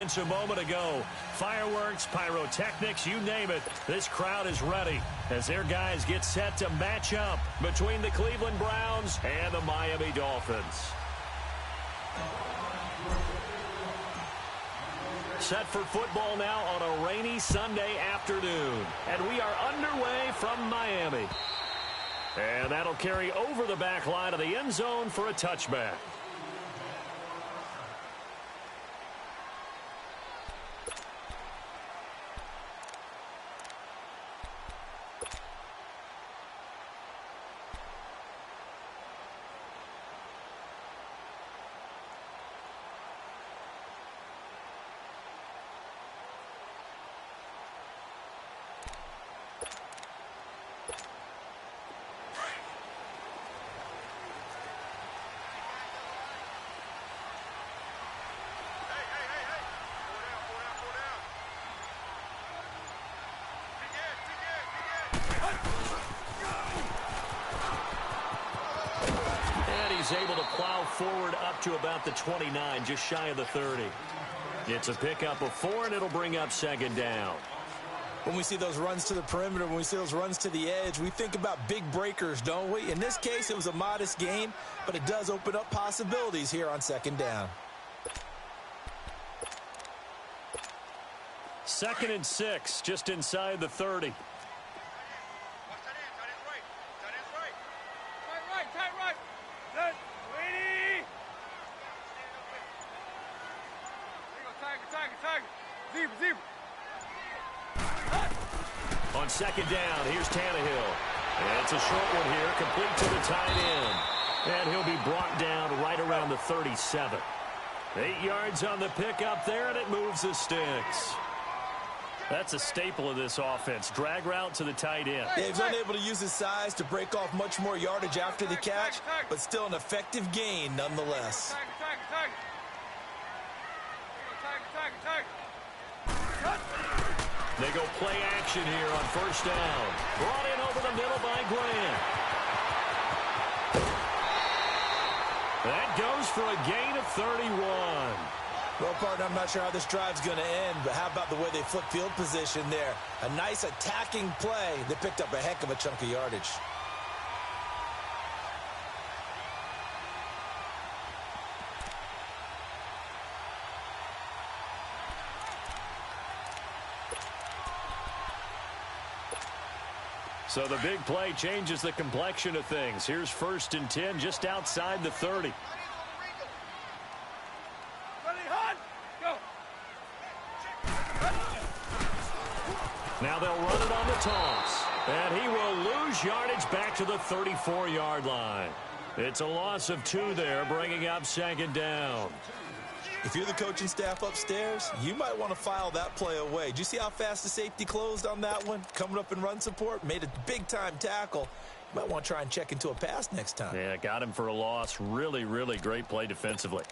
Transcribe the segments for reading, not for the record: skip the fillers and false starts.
points a moment ago. Fireworks, pyrotechnics, you name it. This crowd is ready as their guys get set to match up between the Cleveland Browns and the Miami Dolphins. Set for football now on a rainy Sunday afternoon. And we are underway from Miami. And that'll carry over the back line of the end zone for a touchback. Able to plow forward up to about the 29, just shy of the 30. It's a pickup of 4, and it'll bring up second down. When we see those runs to the perimeter, when we see those runs to the edge, we think about big breakers, don't we? In this case, it was a modest gain, but it does open up possibilities here on second down. 2nd and 6, just inside the 30. On second down, here's Tannehill. And it's a short one here, complete to the tight end. And he'll be brought down right around the 37. 8 yards on the pickup there, and it moves the sticks. That's a staple of this offense. Drag route to the tight end. Yeah, he's unable to use his size to break off much more yardage after the catch, but still an effective gain nonetheless. They go play action here on first down. Brought in over the middle by Grant. That goes for a gain of 31. Well, partner, I'm not sure how this drive's going to end, but how about the way they flip field position there? A nice attacking play that picked up a heck of a chunk of yardage. So the big play changes the complexion of things. Here's 1st and 10 just outside the 30. Now they'll run it on the toss. And he will lose yardage back to the 34-yard line. It's a loss of 2 there, bringing up second down. If you're the coaching staff upstairs, you might want to file that play away. Do you see how fast the safety closed on that one? Coming up in run support, made a big-time tackle. You might want to try and check into a pass next time. Yeah, got him for a loss. Really, really great play defensively.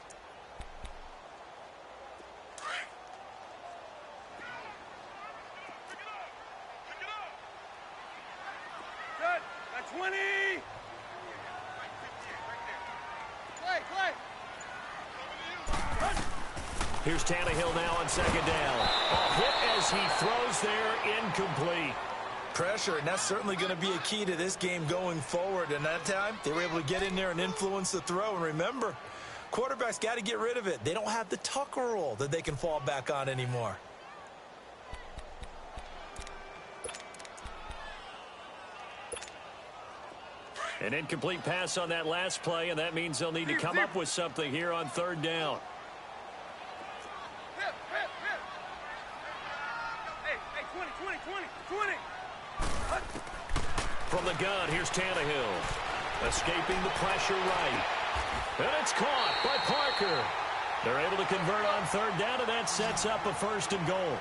Here's Tannehill now on second down. A hit as he throws there, incomplete. Pressure, and that's certainly going to be a key to this game going forward. And that time, they were able to get in there and influence the throw. And remember, quarterbacks got to get rid of it. They don't have the Tucker rule that they can fall back on anymore. An incomplete pass on that last play, and that means they'll need to come up with something here on third down. From the gun, here's Tannehill. Escaping the pressure right. And it's caught by Parker. They're able to convert on third down, and that sets up a 1st and goal.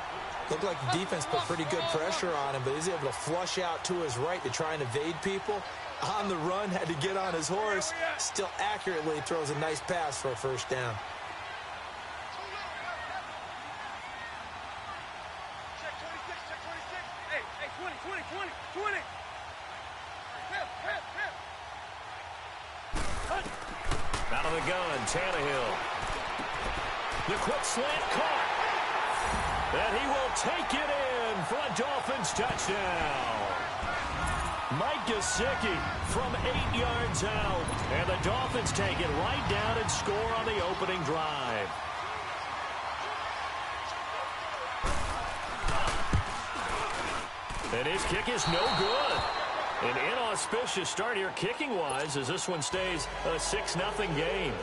Looked like the defense put pretty good pressure on him, but he's able to flush out to his right to try and evade people. On the run, had to get on his horse. Still accurately throws a nice pass for a 1st down. Out of the gun, Tannehill. The quick slant caught. And he will take it in for a Dolphins touchdown. Mike Gesicki from 8 yards out. And the Dolphins take it right down and score on the opening drive. And his kick is no good. An inauspicious start here kicking-wise as this one stays a 6-0 game.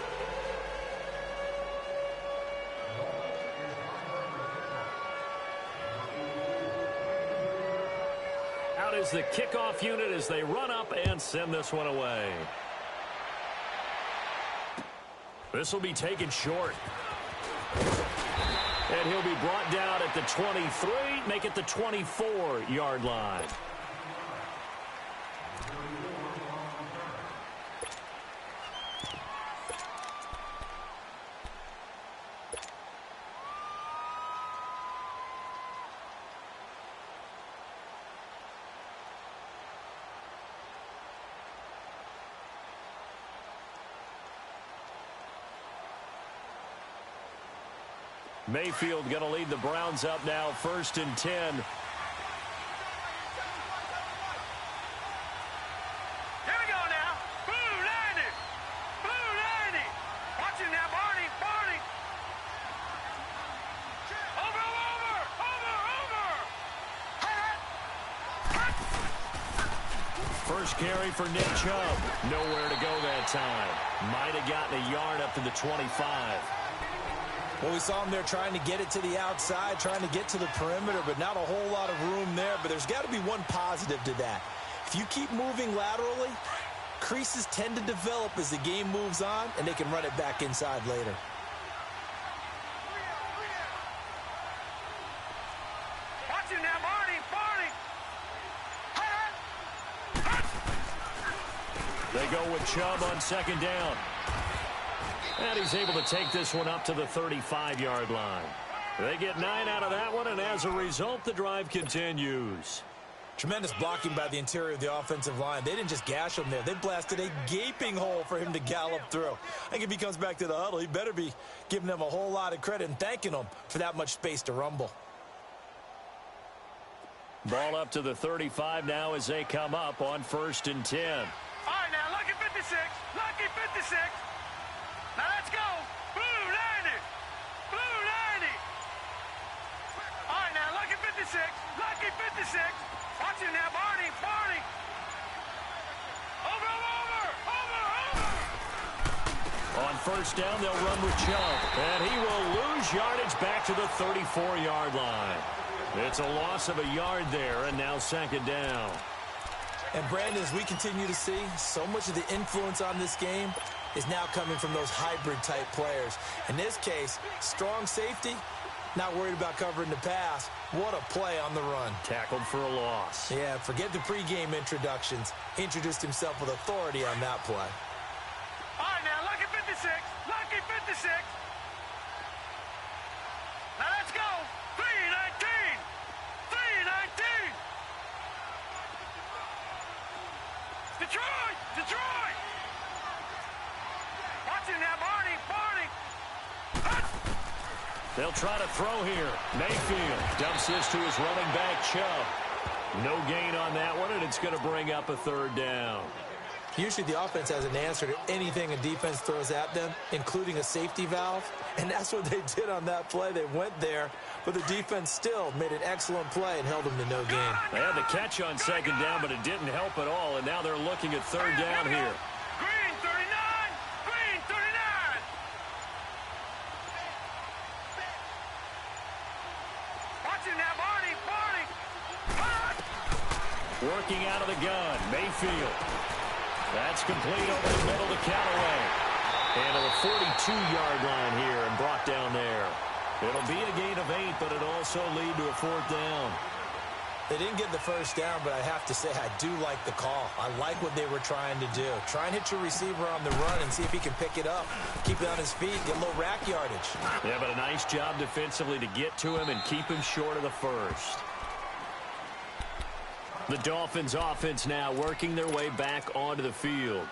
Out is the kickoff unit as they run up and send this one away. This will be taken short. And he'll be brought down at the 23, make it the 24-yard line. Mayfield going to lead the Browns up now, 1st and 10. Here we go now. Boo, Landy. Boo, Landy. Watch it now, Barney. Barney. Over. First carry for Nick Chubb. Nowhere to go that time. Might have gotten a yard up to the 25. Well, we saw him there trying to get it to the outside, trying to get to the perimeter, but not a whole lot of room there. But there's got to be one positive to that. If you keep moving laterally, creases tend to develop as the game moves on, and they can run it back inside later. Watch it now, Barney. They go with Chubb on 2nd down. And he's able to take this one up to the 35-yard line. They get 9 out of that one, and as a result, the drive continues. Tremendous blocking by the interior of the offensive line. They didn't just gash him there. They blasted a gaping hole for him to gallop through. I think if he comes back to the huddle, he better be giving them a whole lot of credit and thanking them for that much space to rumble. Ball up to the 35 now as they come up on 1st and 10. All right, now, lucky 56. Lucky 56. Now let's go. Blue 90. Blue 90. All right, now, lucky 56. Lucky 56. Watch it now, Barney. Over. On 1st down, they'll run with Chubb. And he will lose yardage back to the 34-yard line. It's a loss of a yard there, and now 2nd down. And Brandon, as we continue to see, so much of the influence on this game is now coming from those hybrid-type players. In this case, strong safety, not worried about covering the pass. What a play on the run. Tackled for a loss. Yeah, forget the pregame introductions. Introduced himself with authority on that play. All right, now, lucky 56. Lucky 56. Now let's go. 319. 319. Detroit. Watch it now, Barney. They'll try to throw here. Mayfield dumps this to his running back, Chubb. No gain on that one, and it's going to bring up a 3rd down. Usually the offense has an answer to anything a defense throws at them, including a safety valve. And that's what they did on that play. They went there, but the defense still made an excellent play and held them to no gain. They had the catch on 2nd down, but it didn't help at all, and now they're looking at 3rd down here. Green 39. Green 39. Watch it now, Barney. Working out of the gun, Mayfield. That's complete over the middle to Callaway. And to the 42-yard line here and brought down there. It'll be a gain of 8, but it'll also lead to a 4th down. They didn't get the 1st down, but I have to say I do like the call. I like what they were trying to do. Try and hit your receiver on the run and see if he can pick it up. Keep it on his feet, get a little rack yardage. Yeah, but a nice job defensively to get to him and keep him short of the 1st. The Dolphins offense now working their way back onto the field.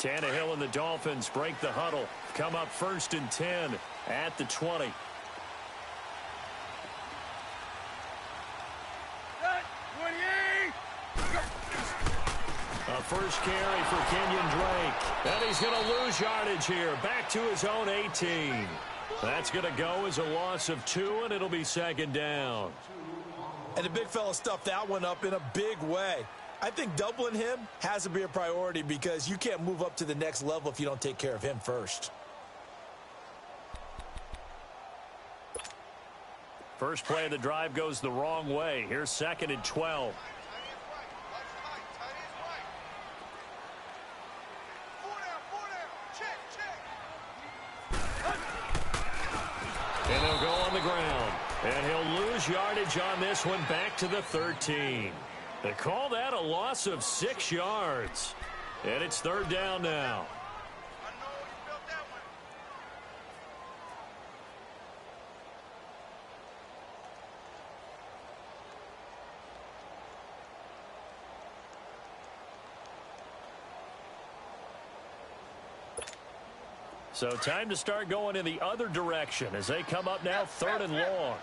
Tannehill and the Dolphins break the huddle. Come up 1st and 10 at the 20. A first carry for Kenyon Drake. And he's going to lose yardage here. Back to his own 18. That's going to go as a loss of 2, and it'll be second down. And the big fella stuffed that one up in a big way. I think doubling him has to be a priority because you can't move up to the next level if you don't take care of him first. First play of the drive goes the wrong way. Here's 2nd and 12. And he'll go on the ground. And he'll lose yardage on this one back to the 13. They call that a loss of 6 yards. And it's 3rd down now. So time to start going in the other direction as they come up now 3rd and long.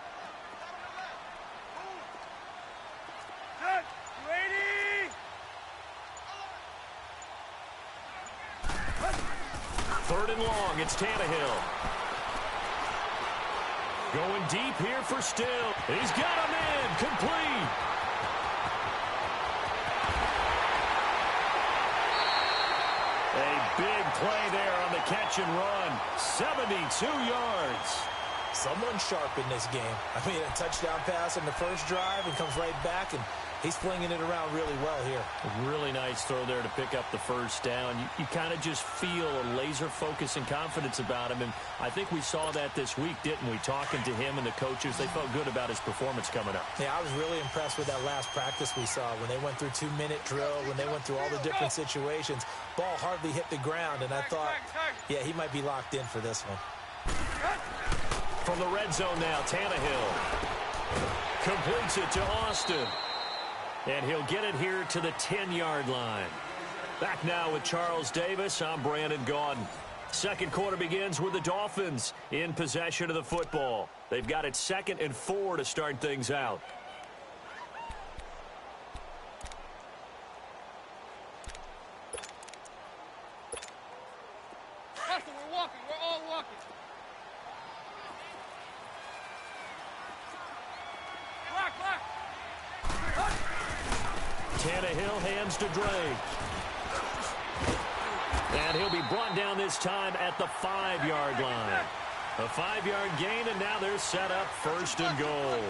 Third and long, it's Tannehill. Going deep here for Still. He's got him in, complete. A big play there on the catch and run. 72 yards. Someone sharp in this game. I mean, a touchdown pass on the first drive and comes right back, and he's flinging it around really well here. A really nice throw there to pick up the first down. You kind of just feel a laser focus and confidence about him, and I think we saw that this week, didn't we? Talking to him and the coaches, they felt good about his performance coming up. Yeah, I was really impressed with that last practice we saw when they went through 2-minute drill, when they went through all the different situations. Ball hardly hit the ground, and I thought, yeah, he might be locked in for this one. From the red zone now, Tannehill completes it to Austin. And he'll get it here to the 10-yard line. Back now with Charles Davis. I'm Brandon Gaudin. Second quarter begins with the Dolphins in possession of the football. They've got it 2nd and 4 to start things out. We're walking. We're all walking. Tannehill hands to Drake. And he'll be brought down this time at the 5-yard line. A 5-yard gain, and now they're set up 1st and goal.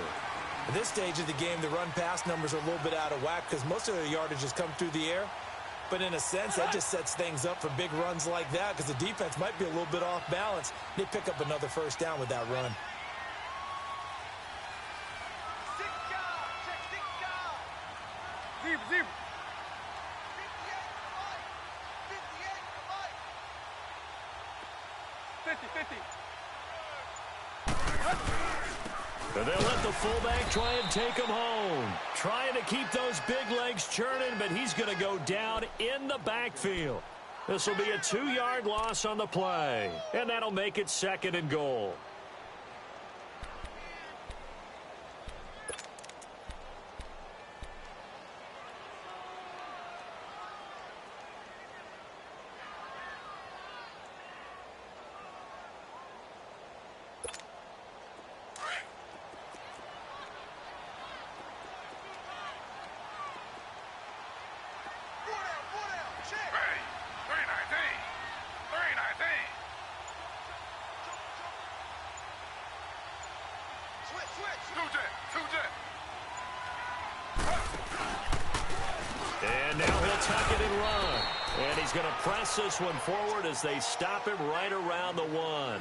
At this stage of the game, the run-pass numbers are a little bit out of whack because most of their yardage has come through the air. But in a sense, that just sets things up for big runs like that because the defense might be a little bit off balance. They pick up another first down with that run. Zebra. 50. And they'll let the fullback try and take him home. Trying to keep those big legs churning, but he's going to go down in the backfield. This will be a 2-yard loss on the play, and that'll make it 2nd and goal. And now he'll tuck it and run. And he's going to press this one forward as they stop him right around the 1.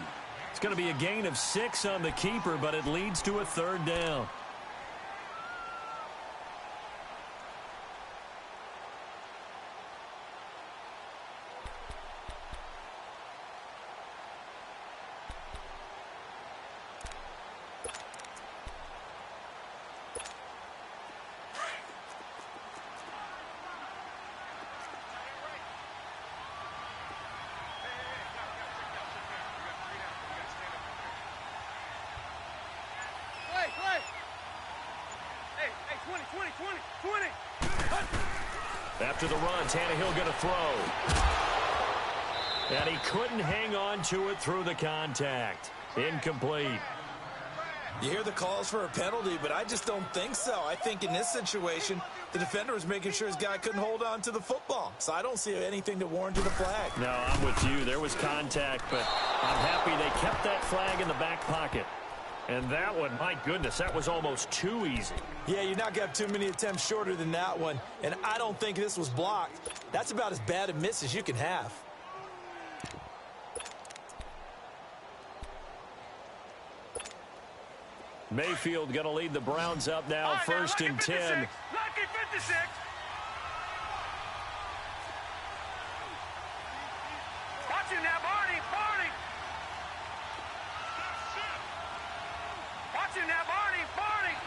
It's going to be a gain of 6 on the keeper, but it leads to a 3rd down. After the run, Tannehill going to throw. And he couldn't hang on to it through the contact. Incomplete. You hear the calls for a penalty, but I just don't think so. I think in this situation, the defender was making sure his guy couldn't hold on to the football. So I don't see anything to warrant a flag. No, I'm with you. There was contact, but I'm happy they kept that flag in the back pocket. And that one, my goodness, that was almost too easy. Yeah, you're not going to have too many attempts shorter than that one. And I don't think this was blocked. That's about as bad a miss as you can have. Mayfield going to lead the Browns up now, Right, first and 10. Lucky 56. Watch him now, Barney. Barney. Watch him now, Barney. Barney.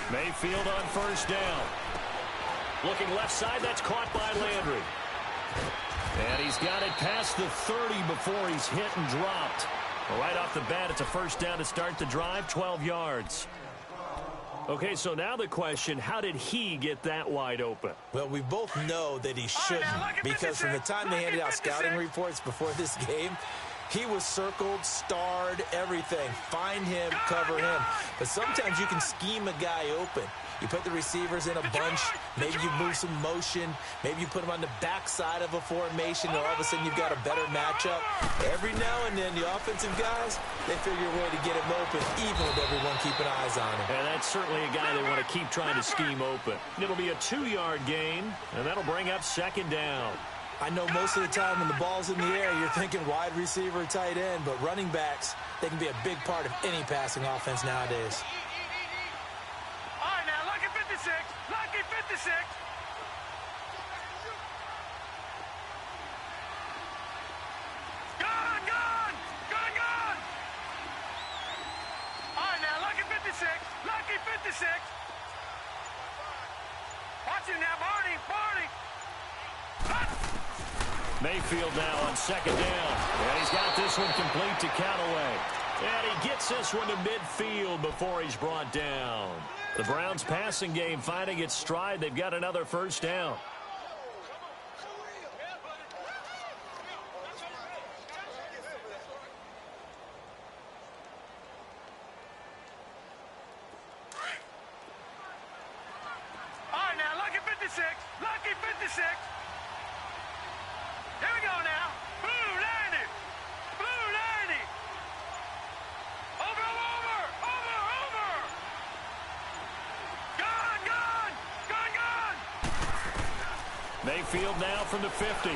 Mayfield on first down. Looking left side, that's caught by Landry. And he's got it past the 30 before he's hit and dropped. Right off the bat, it's a first down to start the drive, 12 yards. Okay, so now the question, how did he get that wide open? Well, we both know that he shouldn't, because from the time they handed out scouting reports before this game, he was circled, starred, everything. Find him, cover him. But sometimes you can scheme a guy open. You put the receivers in a bunch. Maybe you move some motion. Maybe you put them on the backside of a formation, and all of a sudden you've got a better matchup. Every now and then, the offensive guys, they figure a way to get him open, even with everyone keeping eyes on him. And that's certainly a guy they want to keep trying to scheme open. It'll be a 2-yard gain, and that'll bring up second down. I know most of the time when the ball's in the air, you're thinking wide receiver, tight end, but running backs, they can be a big part of any passing offense nowadays. All right, now, lucky 56. Lucky 56. Gone, gone. Gone, gone. All right, now, lucky 56. Lucky 56. Watch him now, Barney. Barney. Mayfield now on second down. And he's got this one complete to Callaway. And he gets this one to midfield before he's brought down. The Browns passing game finding its stride. They've got another first down. All right, now, lucky 56. Lucky 56. Here we go now. Blue 90. Blue 90. Over, over, over, over. Gone, gone. Gone, gone. Mayfield now from the 50.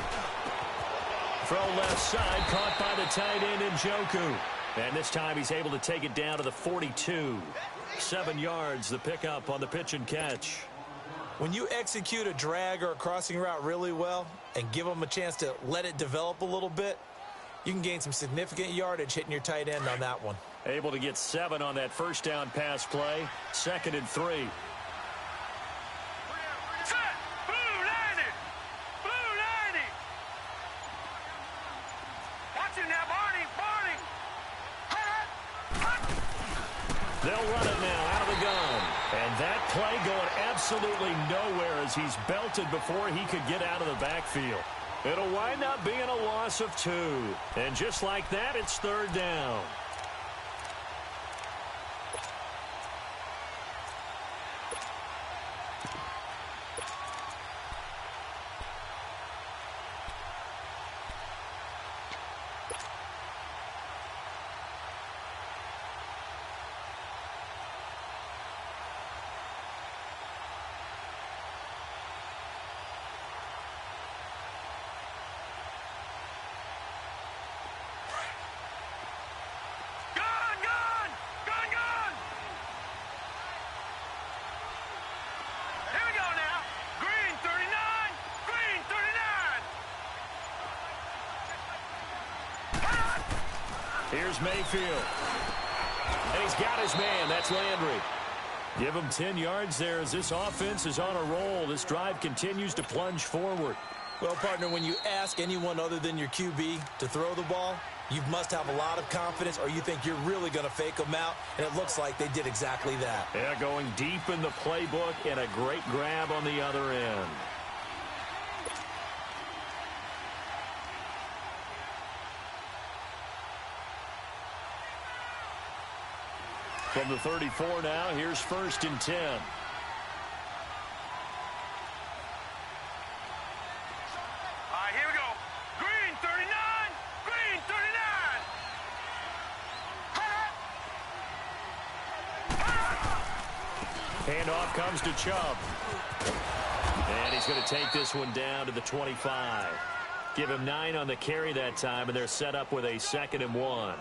Throw left side, caught by the tight end in Gywu. And this time he's able to take it down to the 42. 7 yards, the pickup on the pitch and catch. When you execute a drag or a crossing route really well and give them a chance to let it develop a little bit, you can gain some significant yardage hitting your tight end on that one. Able to get 7 on that first down pass play. 2nd and 3. Set. Blue 90. Blue 90. Watch him now, Barney. Barney. They'll run it now out of the gun. And that play going absolutely nowhere as he's belted before he could get out of the backfield. It'll wind up being a loss of 2. And just like that, it's 3rd down. Gone, gone. Gone, gone. Here we go now. Green 39. Green 39. Here's Mayfield. And he's got his man. That's Landry. Give him 10 yards there as this offense is on a roll. This drive continues to plunge forward. Well, partner, when you ask anyone other than your QB to throw the ball, You must have a lot of confidence, or you think you're really going to fake them out, and it looks like they did exactly that. Yeah, going deep in the playbook and a great grab on the other end. From the 34 now, here's 1st and 10. All right, here we go. Green 39. Green 39. Handoff comes to Chubb. And he's going to take this one down to the 25. Give him 9 on the carry that time, and they're set up with a 2nd and 1.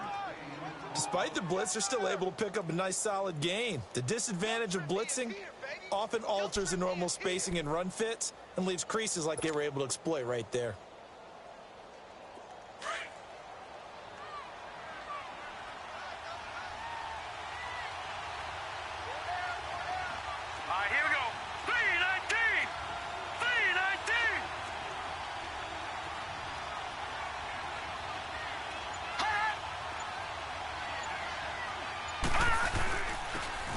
Despite the blitz, they're still able to pick up a nice, solid gain. The disadvantage of blitzing often alters the normal spacing and run fits and leaves creases like they were able to exploit right there. All right, here we go. 319. 319.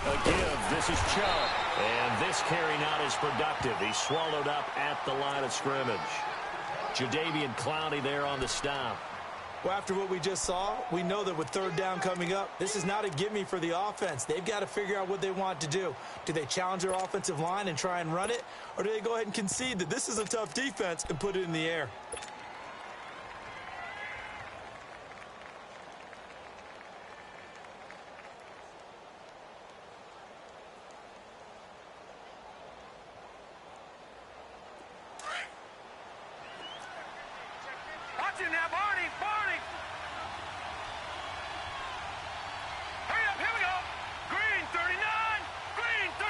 A give. This is Chubb. And this carry not as productive. He's swallowed up at the line of scrimmage. Jadeveon Clowney there on the stop. Well, after what we just saw, we know that with 3rd down coming up, this is not a gimme for the offense. They've got to figure out what they want to do. Do they challenge their offensive line and try and run it? Or do they go ahead and concede that this is a tough defense and put it in the air? Watch him now, Barney. Barney. Hurry up, here we go. Green 39. Green 39.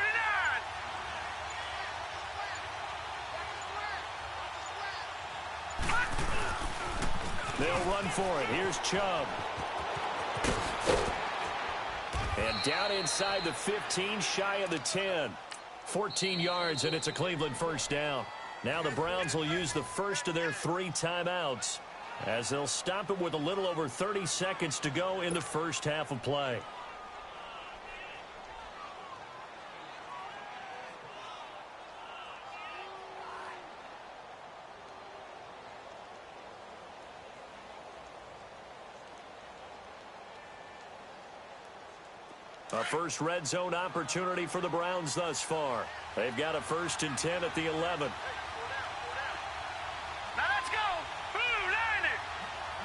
They'll run for it. Here's Chubb. And down inside the 15, shy of the 10. 14 yards, and it's a Cleveland 1st down. Now the Browns will use the first of their 3 timeouts as they'll stop it with a little over 30 seconds to go in the first half of play. A first red zone opportunity for the Browns thus far. They've got a 1st and 10 at the 11. Now let's go. Blue 90.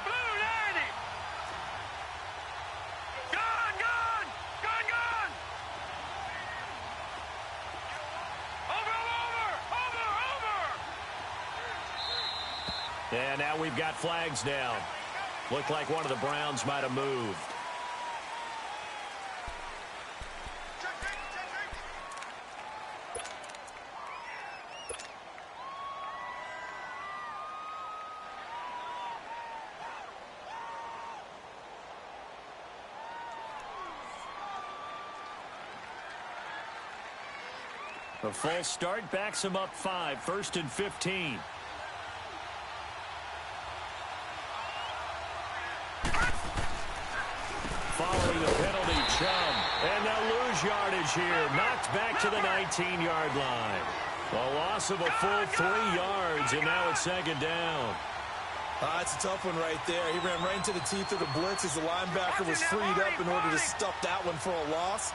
Blue 90. Gone, gone. Gone, gone. Over, over, over, over. And now we've got flags down. Looked like one of the Browns might have moved. A full start backs him up 5, 1st and 15. Following the penalty, Chubb. And they'll lose yardage here. Knocked back to the 19-yard line. A loss of a full 3 yards, and now it's 2nd down. It's a tough one right there. He ran right into the teeth of the blitz as the linebacker was freed up in order to stuff that one for a loss.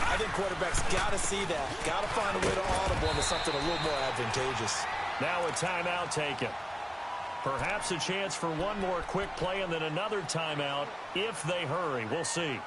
I think quarterbacks got to see that. Got to find a way to audible into something a little more advantageous. Now a timeout taken. Perhaps a chance for one more quick play and then another timeout if they hurry. We'll see.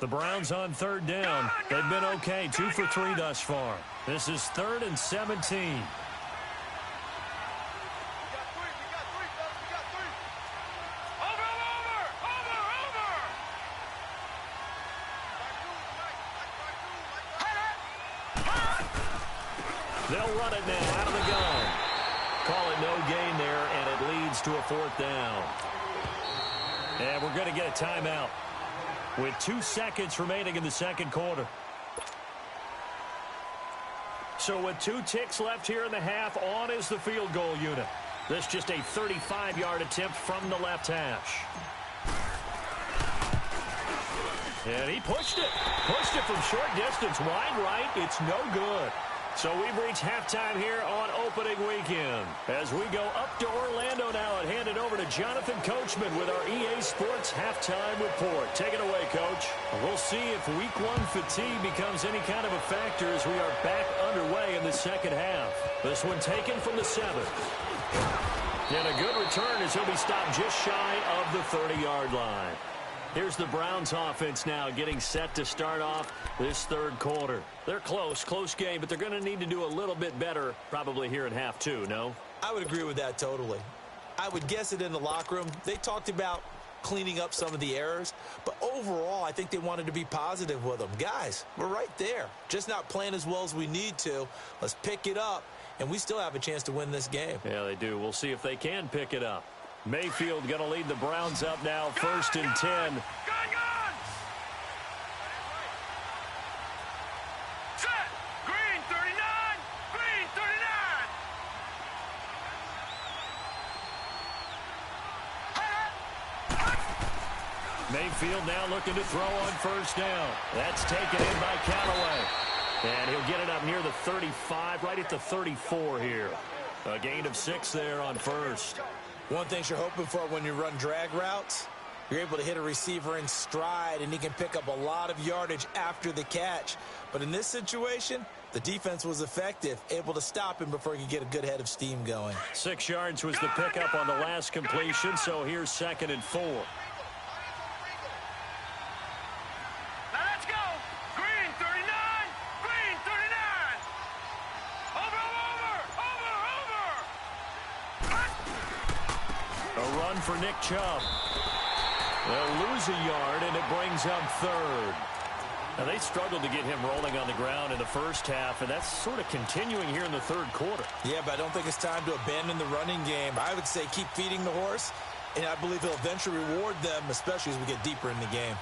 The Browns on 3rd down. They've been okay, 2 for 3 thus far. This is 3rd and 17. They'll run it now out of the gun. Call it no gain there, and it leads to a 4th down. And we're going to get a timeout with 2 seconds remaining in the second quarter. So with 2 ticks left here in the half, on is the field goal unit. This just a 35-yard attempt from the left hash. And he pushed it. Pushed it from short distance. Wide right. It's no good. So we've reached halftime here on opening weekend. As we go up to Orlando now and hand it over to Jonathan Coachman with our EA Sports Halftime Report. Take it away, Coach. We'll see if Week 1 fatigue becomes any kind of a factor as we are back underway in the second half. This one taken from the 7th. And a good return as he'll be stopped just shy of the 30-yard line. Here's the Browns offense now getting set to start off this third quarter. They're close game, but they're going to need to do a little bit better probably here in half 2, no? I would agree with that totally. I would guess it in the locker room. They talked about cleaning up some of the errors, but overall I think they wanted to be positive with them. Guys, we're right there. Just not playing as well as we need to. Let's pick it up, and we still have a chance to win this game. Yeah, they do. We'll see if they can pick it up. Mayfield going to lead the Browns up now, 1st and 10. Gun! Set! Green 39! Green 39! Mayfield now looking to throw on 1st down. That's taken in by Callaway. And he'll get it up near the 35, right at the 34 here. A gain of 6 there on 1st. One thing you're hoping for when you run drag routes, you're able to hit a receiver in stride, and he can pick up a lot of yardage after the catch. But in this situation, the defense was effective, able to stop him before he could get a good head of steam going. 6 yards was the pickup on the last completion, so here's 2nd and 4. Now let's go! Green 39! Green 39! Over! A run for Nick Chubb. They'll lose a yard, and it brings up 3rd. Now, they struggled to get him rolling on the ground in the first half, and that's sort of continuing here in the third quarter. Yeah, but I don't think it's time to abandon the running game. I would say keep feeding the horse, and I believe he'll eventually reward them, especially as we get deeper in the game.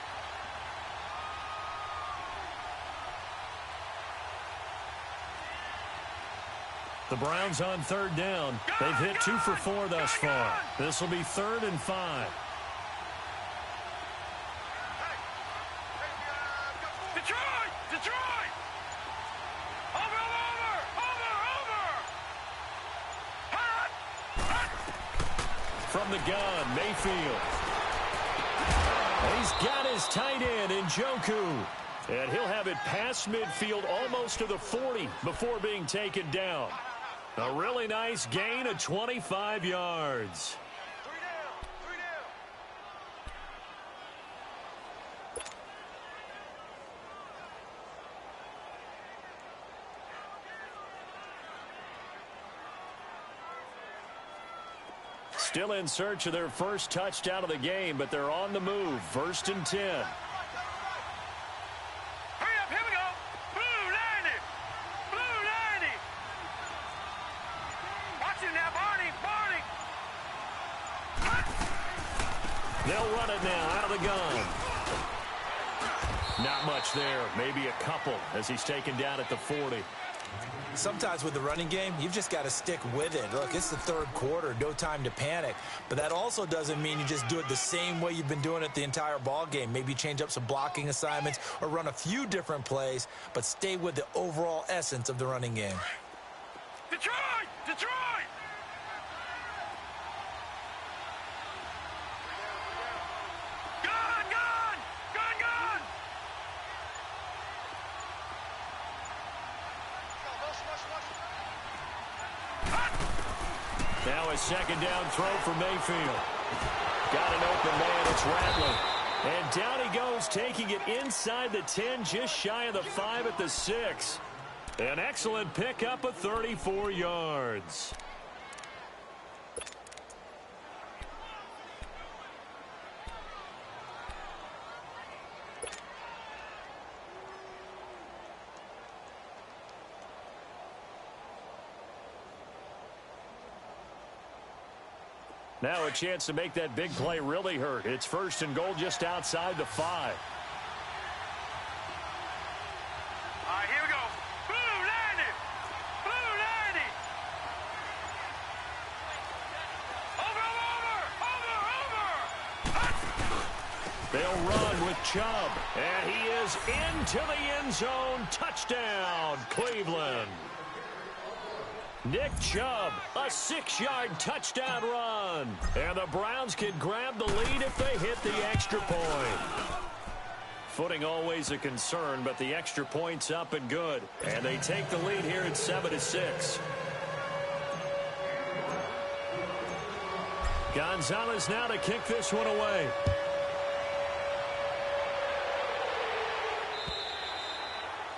The Browns on 3rd down. They've hit 2 for 4 thus far. This will be 3rd and 5. Detroit! Over! From the gun, Mayfield. He's got his tight end in Gywu. And he'll have it past midfield almost to the 40 before being taken down. A really nice gain of 25 yards. Still in search of their first touchdown of the game, but they're on the move. 1st and 10. Hurry up, here we go. Blue 90. Blue 90. Watch it now, Barney. They'll run it now out of the gun. Not much there, maybe a couple as he's taken down at the 40. Sometimes with the running game, you've just got to stick with it. Look, it's the third quarter, no time to panic. But that also doesn't mean you just do it the same way you've been doing it the entire ball game. Maybe change up some blocking assignments or run a few different plays, but stay with the overall essence of the running game. Detroit! Gun! Now a second down throw for Mayfield. Got an open man, it's Rattler. And down he goes, taking it inside the 10, just shy of the 5 at the 6. An excellent pickup of 34 yards. Now a chance to make that big play really hurt. It's 1st and goal just outside the 5. All right, here we go. Blue 90. Blue 90. Over. They'll run with Chubb. And he is into the end zone. Touchdown, Cleveland. Nick Chubb, a 6-yard touchdown run. And the Browns can grab the lead if they hit the extra point. Footing always a concern, but the extra point's up and good. And they take the lead here at 7-6. Gonzalez now to kick this one away.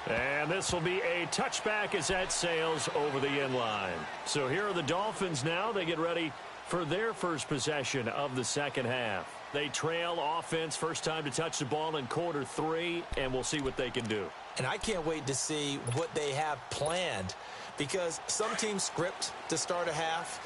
And this will be a touchback as that sails over the end line. So here are the Dolphins now. They get ready for their first possession of the second half. They trail offense, first time to touch the ball in quarter 3, and we'll see what they can do. And I can't wait to see what they have planned, because some teams script to start a half.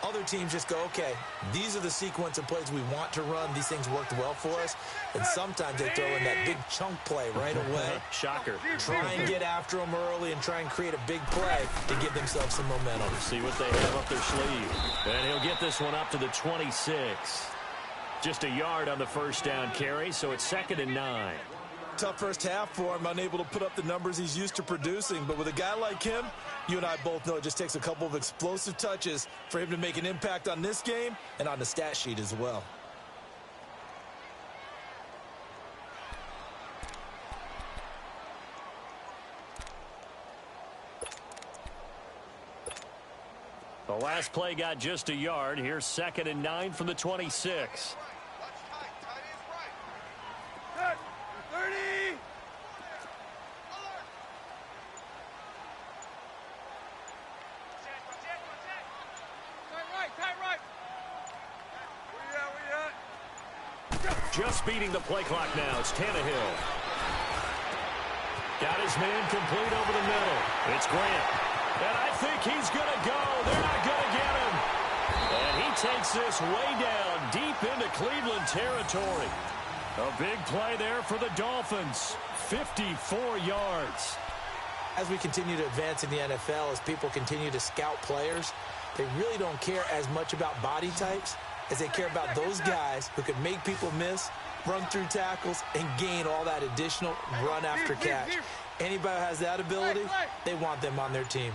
Other teams just go, okay, these are the sequence of plays we want to run. These things worked well for us. And sometimes they throw in that big chunk play right away. Shocker. Try and get after them early and try and create a big play to give themselves some momentum. See what they have up their sleeve. And he'll get this one up to the 26. Just a yard on the first down carry, so it's 2nd and 9. Tough first half for him, unable to put up the numbers he's used to producing. But with a guy like him, you and I both know it just takes a couple of explosive touches for him to make an impact on this game and on the stat sheet as well. The last play got just a yard. Here's 2nd and 9 from the 26. Good. 30. Tight right. Where you at? Just beating the play clock now. It's Tannehill. Got his man complete over the middle. It's Grant. And I think he's going to go. They're not going to get him. And he takes this way down deep into Cleveland territory. A big play there for the Dolphins. 54 yards. As we continue to advance in the NFL, as people continue to scout players, they really don't care as much about body types as they care about those guys who can make people miss, run through tackles, and gain all that additional run after catch. Anybody who has that ability, they want them on their team.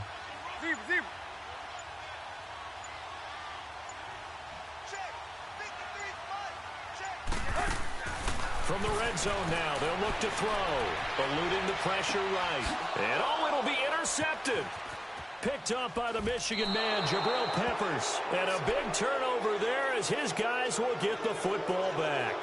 From the red zone now, they'll look to throw. Eluding the pressure right. And it'll be intercepted. Picked up by the Michigan man, Jabril Peppers. And a big turnover there as his guys will get the football back.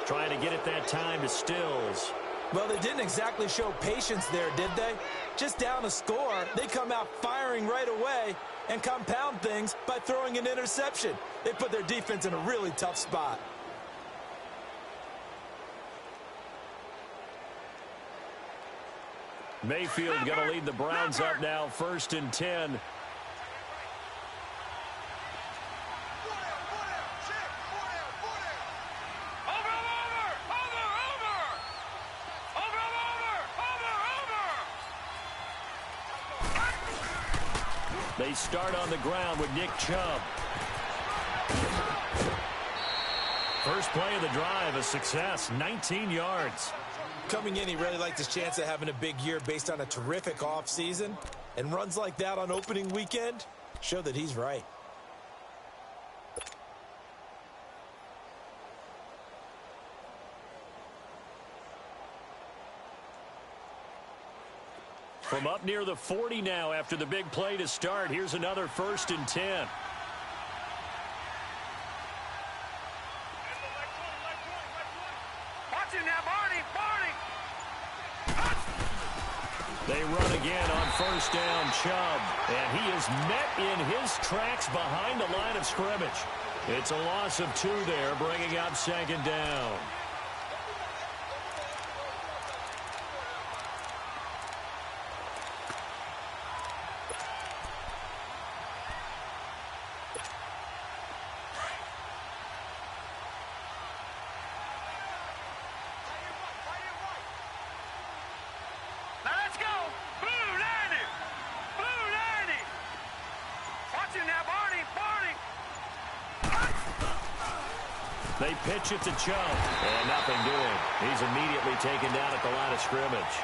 Trying to get it that time to Stills. Well, they didn't exactly show patience there, did they? Just down a score, they come out firing right away and compound things by throwing an interception. They put their defense in a really tough spot. Mayfield going to lead the Browns up now, 1st and 10. They start on the ground with Nick Chubb. First play of the drive, a success, 19 yards. Coming in, he really liked his chance of having a big year based on a terrific offseason. And runs like that on opening weekend show that he's right. From up near the 40 now after the big play to start. Here's another 1st and 10. Watch it now, Barney. They run again on 1st down, Chubb. And he is met in his tracks behind the line of scrimmage. It's a loss of 2 there, bringing up 2nd down. They pitch it to Chubb, and nothing doing. He's immediately taken down at the line of scrimmage.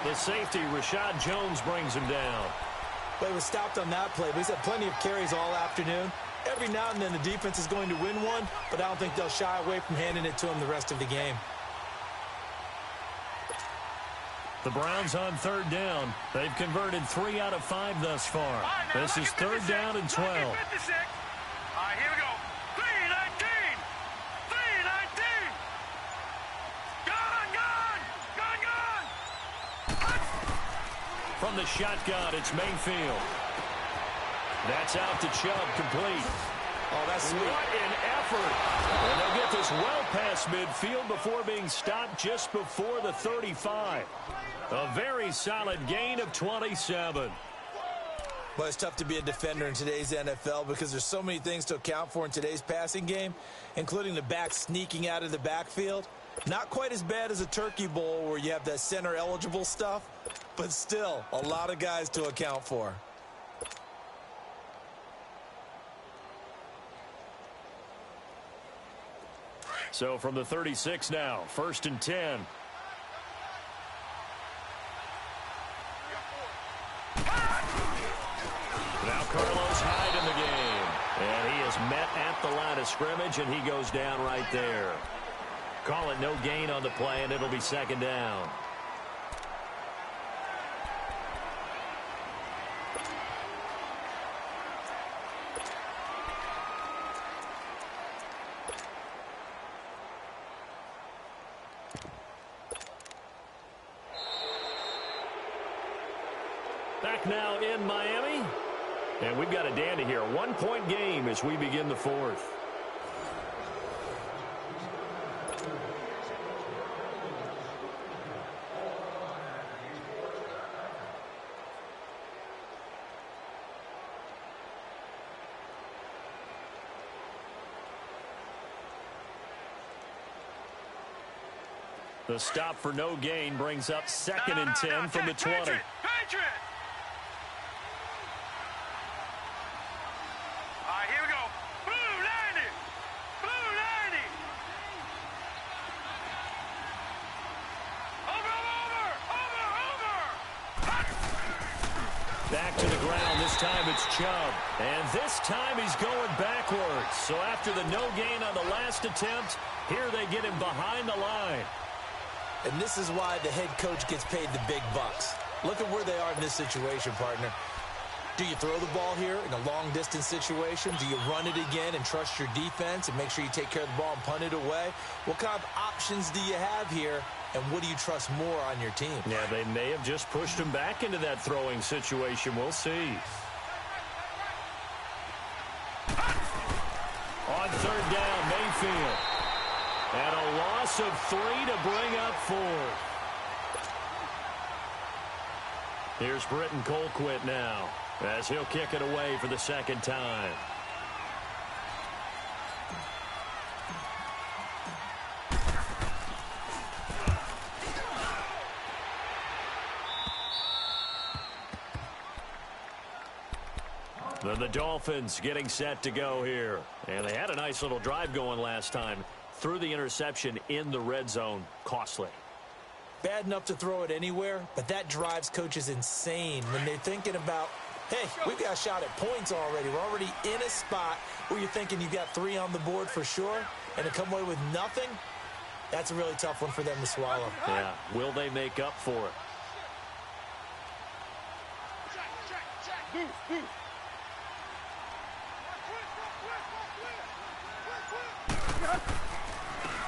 The safety, Rashad Jones, brings him down. But he was stopped on that play, but he's had plenty of carries all afternoon. Every now and then the defense is going to win one, but I don't think they'll shy away from handing it to him the rest of the game. The Browns on third down. They've converted 3 out of 5 thus far. This is third down and 12. All right, here we go. 3-19. 3-19. Gone. From the shotgun, it's Mayfield. That's out to Chubb, complete. Oh, that's sweet. What an effort. And they'll get this well past midfield before being stopped just before the 35. A very solid gain of 27. Well, it's tough to be a defender in today's NFL because there's so many things to account for in today's passing game, including the back sneaking out of the backfield. Not quite as bad as a turkey bowl where you have that center-eligible stuff, but still a lot of guys to account for. So from the 36 now, 1st and 10. Now Carlos Hyde in the game. And he is met at the line of scrimmage, and he goes down right there. Call it no gain on the play, and it'll be second down. Back now in Miami. And we've got a dandy here. 1-point game as we begin the fourth. The stop for no gain brings up 2nd and 10 from the 20. Patriot. All right, here we go. Blue 90. Blue 90. Over. Back to the ground. This time it's Chubb. And this time he's going backwards. So after the no gain on the last attempt, here they get him behind the line. And this is why the head coach gets paid the big bucks. Look at where they are in this situation, partner. Do you throw the ball here in a long-distance situation? Do you run it again and trust your defense and make sure you take care of the ball and punt it away? What kind of options do you have here, and what do you trust more on your team? Yeah, they may have just pushed him back into that throwing situation. We'll see. On third down, Mayfield. And a loss of 3 to bring up 4. Here's Britton Colquitt now as he'll kick it away for the second time. Then the Dolphins getting set to go here. And they had a nice little drive going last time. Threw the interception in the red zone. Costly. Bad enough to throw it anywhere, but that drives coaches insane when they're thinking about, hey, we've got a shot at points already. We're already in a spot where you're thinking you've got 3 on the board for sure, and to come away with nothing, that's a really tough one for them to swallow. Yeah. Will they make up for it?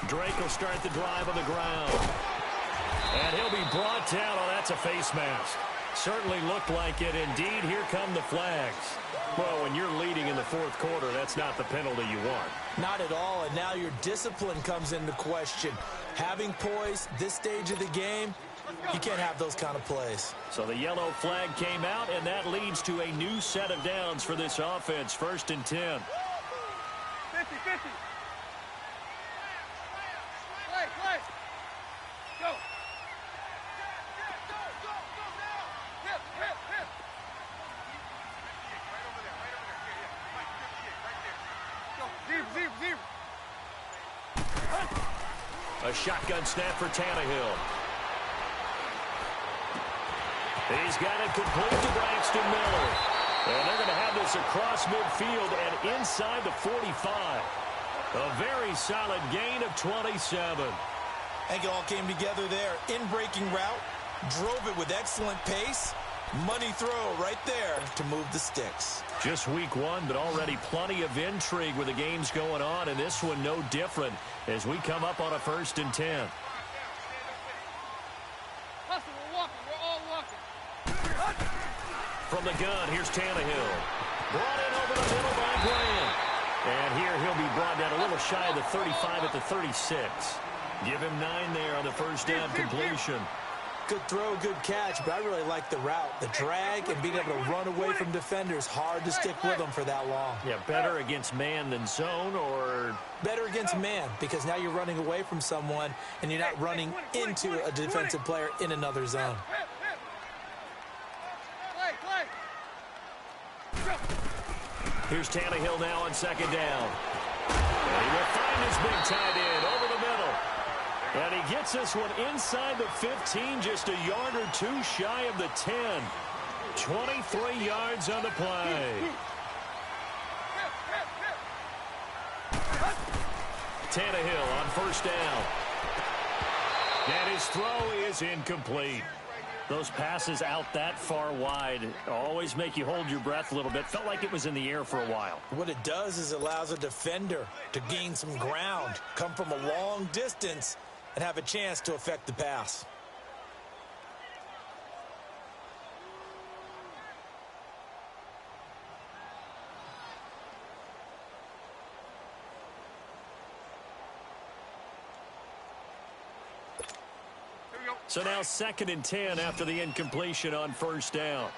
Drake will start the drive on the ground. And he'll be brought down. Oh, that's a face mask. Certainly looked like it. Indeed, here come the flags. Well, when you're leading in the fourth quarter, that's not the penalty you want. Not at all, and now your discipline comes into question. Having poise this stage of the game, you can't have those kind of plays. So the yellow flag came out, and that leads to a new set of downs for this offense. 1st and 10. 50-50. Play. Go. Hip. Right over there. Right over there. Yeah. Right there. Go. Zero. A shotgun snap for Tannehill. He's got it complete to Braxton Miller. And they're going to have this across midfield and inside the 45. A very solid gain of 27. I think it all came together there. In-breaking route, drove it with excellent pace. Money throw right there to move the sticks. Just week one, but already plenty of intrigue with the games going on, and this one no different as we come up on a 1st and 10. From the gun, here's Tannehill. Brought in over the middle by Grant. And here he'll be brought down a little shy of the 35 at the 36. Give him 9 there on the first down completion. Good throw, good catch, but I really like the route. The drag and being able to run away from defenders. Hard to stick with them for that long. Yeah, better against man than zone, or? Better against man, because now you're running away from someone and you're not running into a defensive player in another zone. Here's Tannehill now on 2nd down. And he will find his big tight end over the middle. And he gets this one inside the 15, just a yard or two shy of the 10. 23 yards on the play. Tannehill on 1st down. And his throw is incomplete. Those passes out that far wide always make you hold your breath a little bit. Felt like it was in the air for a while. What it does is it allows a defender to gain some ground, come from a long distance, and have a chance to affect the pass. So now 2nd and 10 after the incompletion on 1st down.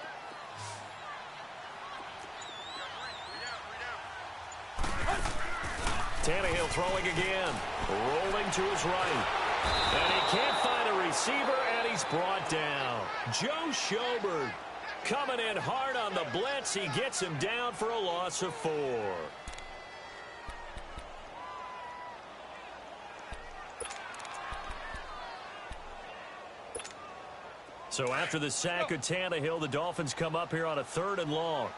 Tannehill throwing again. Rolling to his right. And he can't find a receiver, and he's brought down. Joe Schobert coming in hard on the blitz. He gets him down for a loss of 4. So after the sack of Tannehill, the Dolphins come up here on a 3rd and long.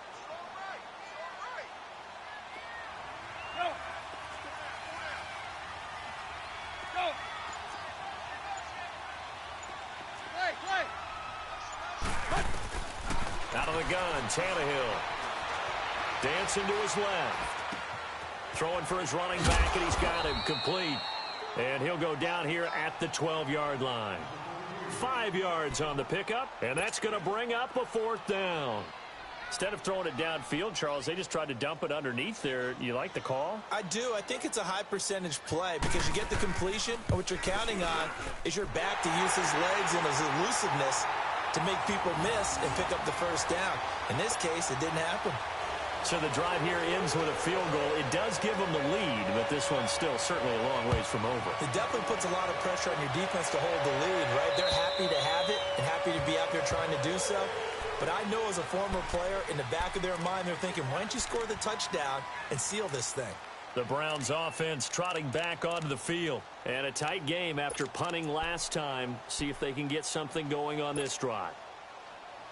Out of the gun, Tannehill. Dancing to his left. Throwing for his running back, and he's got him complete. And he'll go down here at the 12-yard line. 5 yards on the pickup, and that's going to bring up a 4th down. Instead of throwing it downfield, Charles, they just tried to dump it underneath there. You like the call? I do. I think it's a high-percentage play because you get the completion, and what you're counting on is your back to use his legs and his elusiveness to make people miss and pick up the 1st down. In this case, it didn't happen. So the drive here ends with a field goal. It does give them the lead, but this one's still certainly a long ways from over. It definitely puts a lot of pressure on your defense to hold the lead, right? They're happy to have it and happy to be out there trying to do so. But I know as a former player, in the back of their mind, they're thinking, why don't you score the touchdown and seal this thing? The Browns offense trotting back onto the field. And a tight game after punting last time. See if they can get something going on this drive.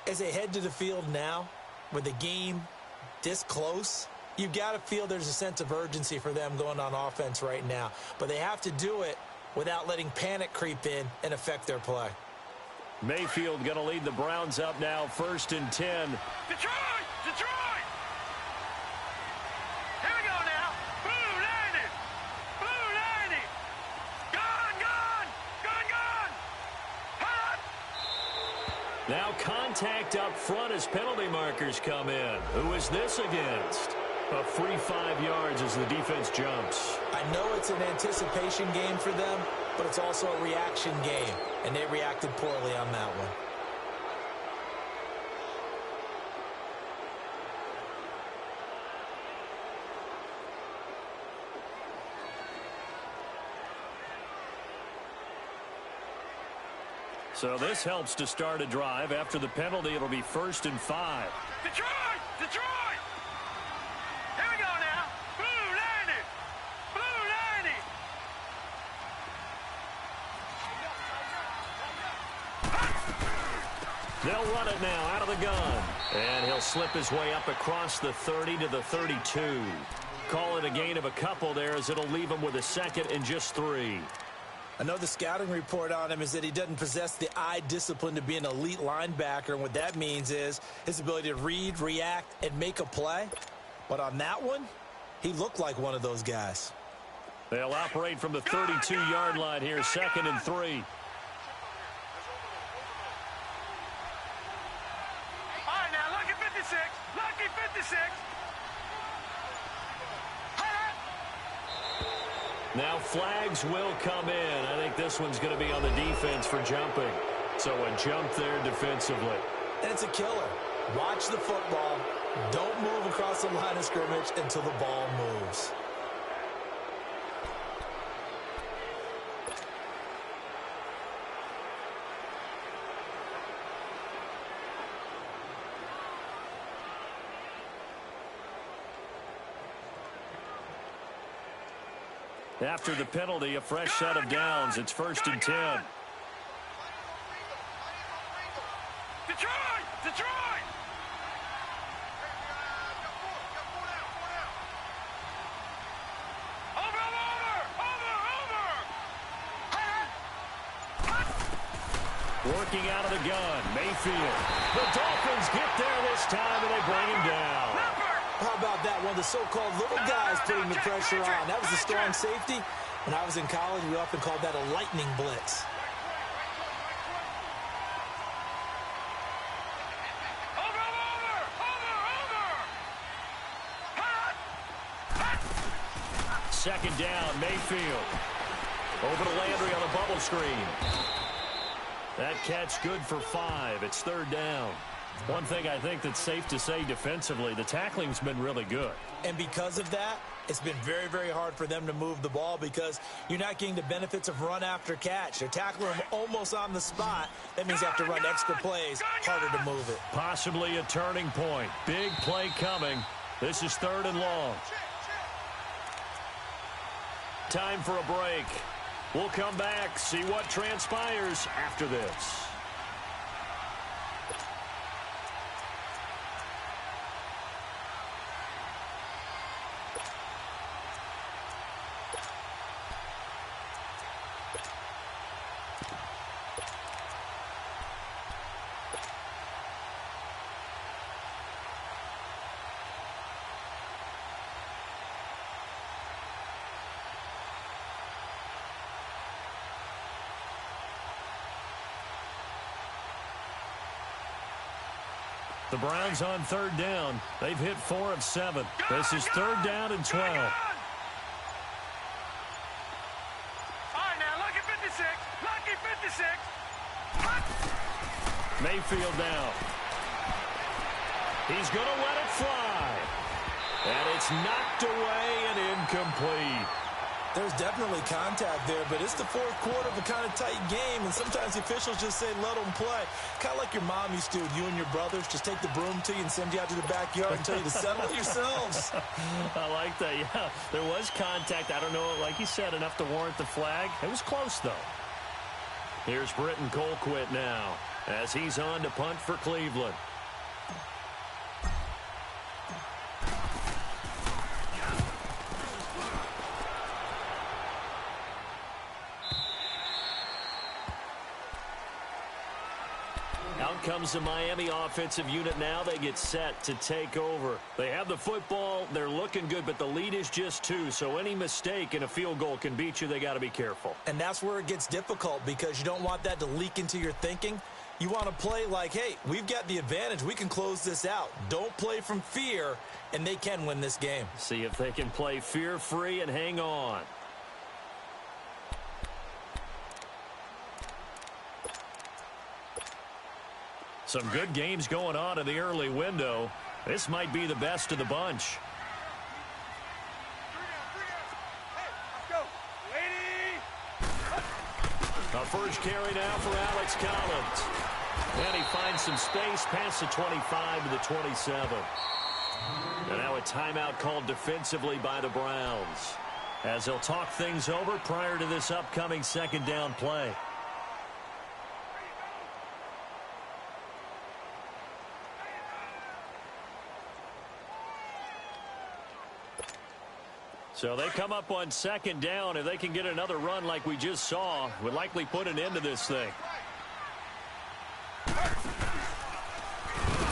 As they head to the field now, with the game this close, you've got to feel there's a sense of urgency for them going on offense right now. But they have to do it without letting panic creep in and affect their play. Mayfield going to lead the Browns up now, 1st and 10. Detroit! Detroit! Here we go now. Blue 90! Blue 90! Gone, gone! Gone, gone! Hot! Now contact up front as penalty markers come in. Who is this against? A free 5 yards as the defense jumps. I know it's an anticipation game for them, but it's also a reaction game, and they reacted poorly on that one. So this helps to start a drive. After the penalty, it'll be 1st and 5. Detroit! Detroit! Here we go now. Blue 90! Blue 90! They'll run it now out of the gun. And he'll slip his way up across the 30 to the 32. Call it a gain of a couple there as it'll leave him with a second and just 3. Another scouting report on him is that he doesn't possess the eye discipline to be an elite linebacker. And what that means is his ability to read, react, and make a play. But on that one, he looked like one of those guys. They'll operate from the 32-yard line here, 2nd and 3. Lucky 56. Now flags will come in. I think this one's going to be on the defense for jumping. So a jump there defensively. And it's a killer. Watch the football. Don't move across the line of scrimmage until the ball moves. After the penalty, a fresh set of downs. It's 1st and 10. Detroit! Working out of the gun, Mayfield. The Dolphins get there this time, and they bring him down. How about that? One of the so-called little guys putting the pressure on. That was a strong safety. When I was in college, we often called that a lightning blitz. Second down, Mayfield. Over to Landry on the bubble screen. That catch good for 5. It's 3rd down. One thing I think that's safe to say defensively, the tackling's been really good. And because of that, it's been very, very hard for them to move the ball because you're not getting the benefits of run after catch. They're tackling them almost on the spot. That means you have to run extra plays, harder to move it. Possibly a turning point. Big play coming. This is 3rd and long. Time for a break. We'll come back, see what transpires after this. The Browns on 3rd down. They've hit 4 of 7. This is 3rd down and 12. All right, now, lucky 56. Lucky 56. Mayfield now. He's going to let it fly. And it's knocked away and incomplete. There's definitely contact there, but it's the 4th quarter of a kind of tight game, and sometimes the officials just say, let them play. Kind of like your mom used to, you and your brothers, just take the broom to you and send you out to the backyard and tell you to settle it yourselves. I like that, yeah. There was contact. I don't know, like you said, enough to warrant the flag. It was close, though. Here's Britton Colquitt now as he's on to punt for Cleveland. Out comes the Miami offensive unit now. They get set to take over. They have the football. They're looking good, but the lead is just 2. So any mistake in a field goal can beat you. They got to be careful. And that's where it gets difficult because you don't want that to leak into your thinking. You want to play like, hey, we've got the advantage. We can close this out. Don't play from fear, and they can win this game. See if they can play fear-free and hang on. Some good games going on in the early window. This might be the best of the bunch. A first carry now for Alex Collins. And he finds some space past the 25 to the 27. And now a timeout called defensively by the Browns, as they'll talk things over prior to this upcoming 2nd down play. So they come up on second down. If they can get another run like we just saw, would likely put an end to this thing.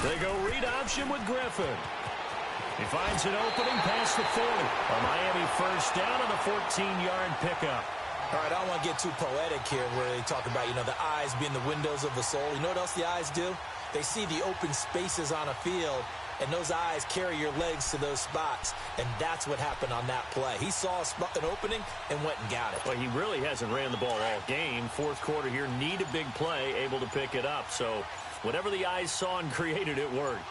They go read option with Griffin. He finds an opening past the 40. A Miami first down and a 14-yard pickup. All right, I don't want to get too poetic here where they talk about, the eyes being the windows of the soul. You know what else the eyes do? They see the open spaces on a field, and those eyes carry your legs to those spots, and that's what happened on that play. He saw an opening and went and got it. Well, he really hasn't ran the ball all game. Fourth quarter here, need a big play, able to pick it up. So whatever the eyes saw and created, it worked.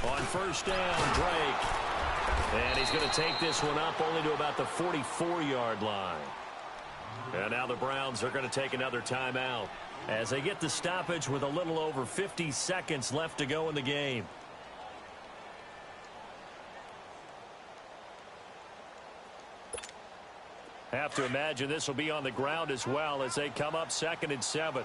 On first down, Drake. And he's going to take this one up only to about the 44-yard line. And now the Browns are going to take another timeout as they get the stoppage with a little over 50 seconds left to go in the game. Have to imagine this will be on the ground as well as they come up 2nd and 7.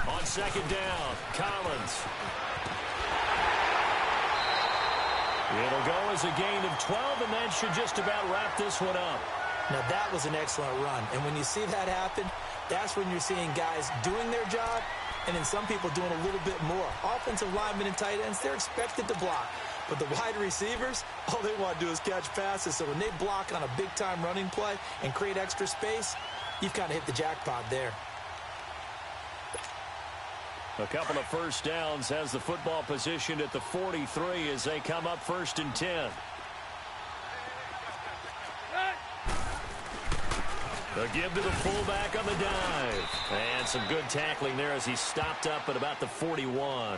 On second down, Collins. It'll go as a gain of 12, and that should just about wrap this one up. Now, that was an excellent run. And when you see that happen, that's when you're seeing guys doing their job and then some people doing a little bit more. Offensive linemen and tight ends, they're expected to block. But the wide receivers, all they want to do is catch passes. So when they block on a big-time running play and create extra space, you've kind of hit the jackpot there. A couple of first downs has the football positioned at the 43 as they come up 1st and 10. They'll give to the fullback on the dive. And some good tackling there as he stopped up at about the 41.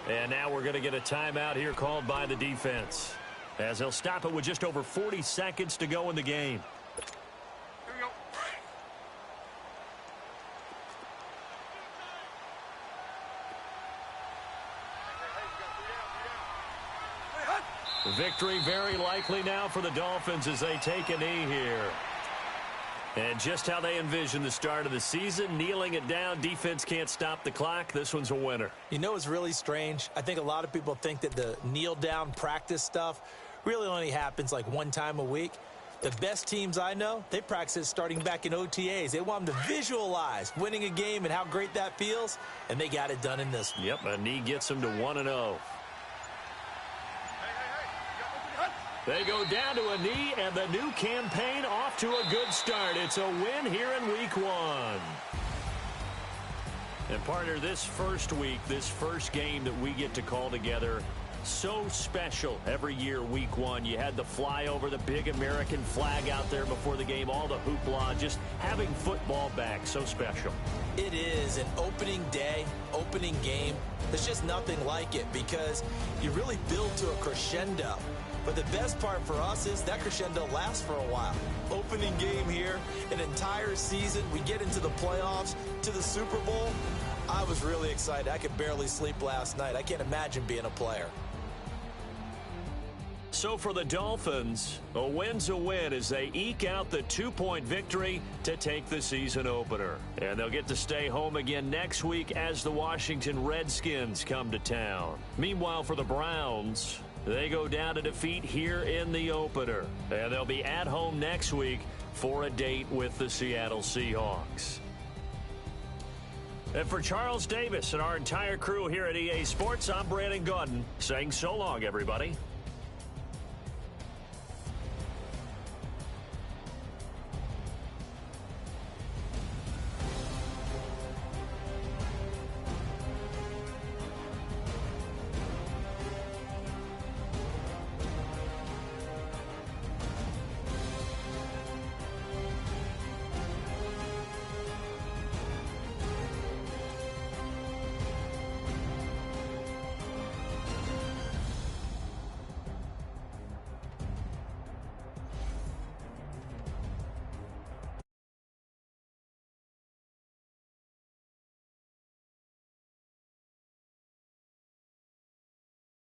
And now we're going to get a timeout here called by the defense, as they'll stop it with just over 40 seconds to go in the game. Victory very likely now for the Dolphins as they take a knee here. And just how they envision the start of the season, kneeling it down, defense can't stop the clock. This one's a winner. You know what's really strange? I think a lot of people think that the kneel-down practice stuff really only happens like one time a week. The best teams I know, they practice it starting back in OTAs. They want them to visualize winning a game and how great that feels, and they got it done in this one. Yep, a knee gets them to 1-0. They go down to a knee, and the new campaign off to a good start. It's a win here in Week 1. And, partner, this first week, this first game that we get to call together, so special every year, Week 1. You had the flyover, the big American flag out there before the game, all the hoopla, just having football back, so special. It is an opening day, opening game. There's just nothing like it because you really build to a crescendo. But the best part for us is that crescendo lasts for a while. Opening game here, an entire season. We get into the playoffs, to the Super Bowl. I was really excited. I could barely sleep last night. I can't imagine being a player. So for the Dolphins, a win's a win as they eke out the 2-point victory to take the season opener. And they'll get to stay home again next week as the Washington Redskins come to town. Meanwhile, for the Browns, they go down to defeat here in the opener. And they'll be at home next week for a date with the Seattle Seahawks. And for Charles Davis and our entire crew here at EA Sports, I'm Brandon Gaudin saying so long, everybody.